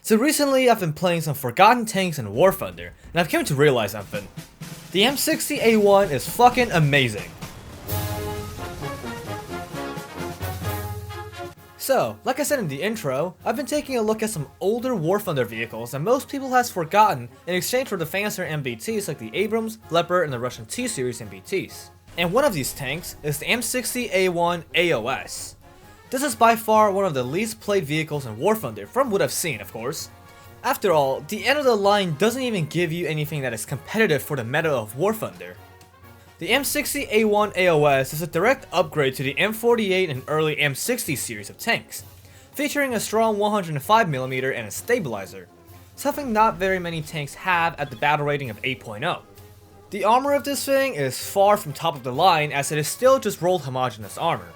So recently I've been playing some forgotten tanks in War Thunder, and I've come to realize something. The M60A1 is fucking amazing. So, like I said in the intro, I've been taking a look at some older War Thunder vehicles that most people has forgotten in exchange for the fancier MBTs like the Abrams, Leopard, and the Russian T-Series MBTs. And one of these tanks is the M60A1 AOS. This is by far one of the least played vehicles in War Thunder, from what I've seen of course. After all, the end of the line doesn't even give you anything that is competitive for the meta of War Thunder. The M60A1 AOS is a direct upgrade to the M48 and early M60 series of tanks, featuring a strong 105mm and a stabilizer, something not very many tanks have at the battle rating of 8.0. The armor of this thing is far from top of the line as it is still just rolled homogeneous armor.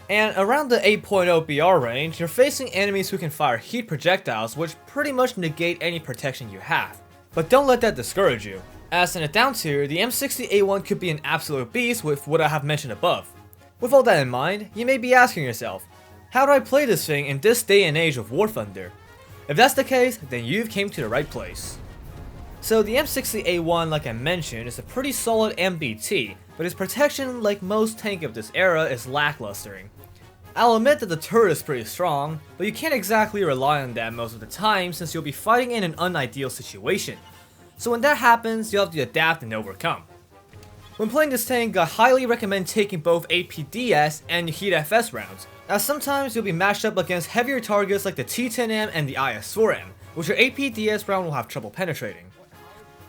And around the 8.0 BR range, you're facing enemies who can fire heat projectiles which pretty much negate any protection you have. But don't let that discourage you, as in a down tier, the M60A1 could be an absolute beast with what I have mentioned above. With all that in mind, you may be asking yourself, how do I play this thing in this day and age of War Thunder? If that's the case, then you've came to the right place. So the M60A1, like I mentioned, is a pretty solid MBT, but its protection, like most tank of this era, is lacklustering. I'll admit that the turret is pretty strong, but you can't exactly rely on that most of the time since you'll be fighting in an unideal situation. So when that happens, you'll have to adapt and overcome. When playing this tank, I highly recommend taking both APDS and Heat FS rounds, as sometimes you'll be matched up against heavier targets like the T10M and the IS-4M, which your APDS round will have trouble penetrating.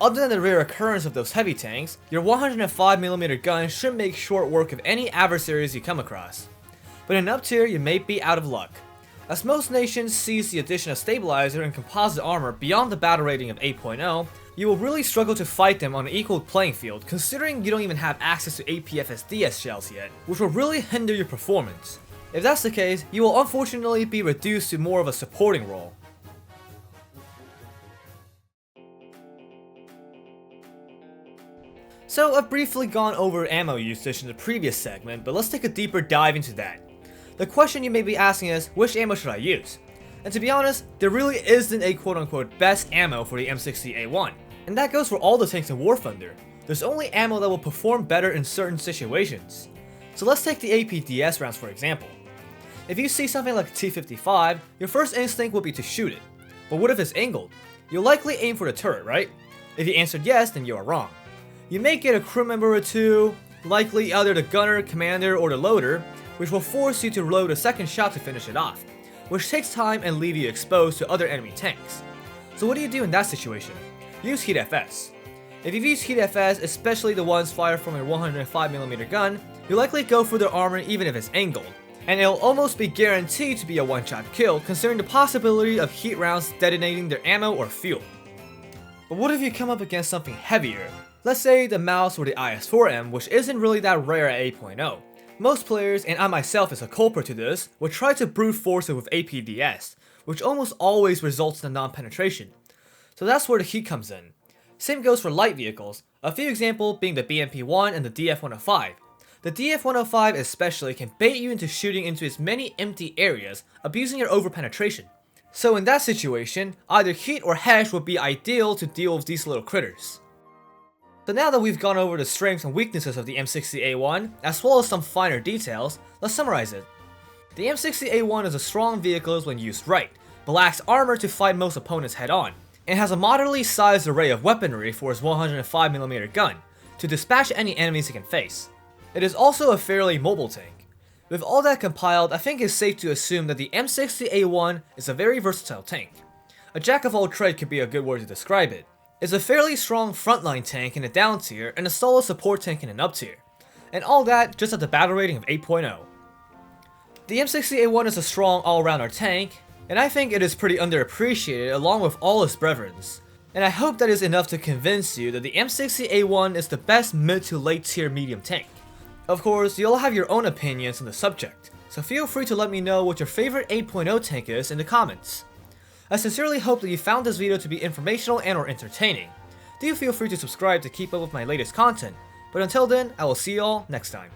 Other than the rare occurrence of those heavy tanks, your 105mm gun should make short work of any adversaries you come across. But in up tier, you may be out of luck, as most nations sees the addition of stabilizer and composite armor beyond the battle rating of 8.0, you will really struggle to fight them on an equal playing field considering you don't even have access to APFSDS shells yet, which will really hinder your performance. If that's the case, you will unfortunately be reduced to more of a supporting role. So I've briefly gone over ammo usage in the previous segment, but let's take a deeper dive into that. The question you may be asking is, which ammo should I use? And to be honest, there really isn't a quote-unquote best ammo for the M60A1, and that goes for all the tanks in War Thunder. There's only ammo that will perform better in certain situations. So let's take the APDS rounds for example. If you see something like a T55, your first instinct will be to shoot it. But what if it's angled? You'll likely aim for the turret, right? If you answered yes, then you are wrong. You may get a crew member or two, likely either the gunner, commander, or the loader, which will force you to load a second shot to finish it off, which takes time and leave you exposed to other enemy tanks. So what do you do in that situation? Use Heat FS. If you use Heat FS, especially the ones fired from a 105mm gun, you'll likely go for their armor even if it's angled, and it'll almost be guaranteed to be a one-shot kill considering the possibility of heat rounds detonating their ammo or fuel. But what if you come up against something heavier? Let's say the mouse or the IS-4M, which isn't really that rare at 8.0. Most players, and I myself is a culprit to this, will try to brute force it with APDS, which almost always results in a non-penetration. So that's where the heat comes in. Same goes for light vehicles, a few examples being the BMP-1 and the DF-105. The DF-105 especially can bait you into shooting into its many empty areas, abusing your over-penetration. So in that situation, either heat or HESH would be ideal to deal with these little critters. So now that we've gone over the strengths and weaknesses of the M60A1, as well as some finer details, let's summarize it. The M60A1 is a strong vehicle when used right, but lacks armor to fight most opponents head-on, and has a moderately sized array of weaponry for its 105mm gun, to dispatch any enemies it can face. It is also a fairly mobile tank. With all that compiled, I think it's safe to assume that the M60A1 is a very versatile tank. A jack of all trades could be a good word to describe it. It's a fairly strong frontline tank in a down tier and a solid support tank in an up tier, and all that just at the battle rating of 8.0. The M60A1 is a strong all-rounder tank, and I think it is pretty underappreciated along with all its brethrens, and I hope that is enough to convince you that the M60A1 is the best mid to late tier medium tank. Of course, you'll have your own opinions on the subject, so feel free to let me know what your favorite 8.0 tank is in the comments. I sincerely hope that you found this video to be informational and or entertaining. Do feel free to subscribe to keep up with my latest content, but until then, I will see y'all next time.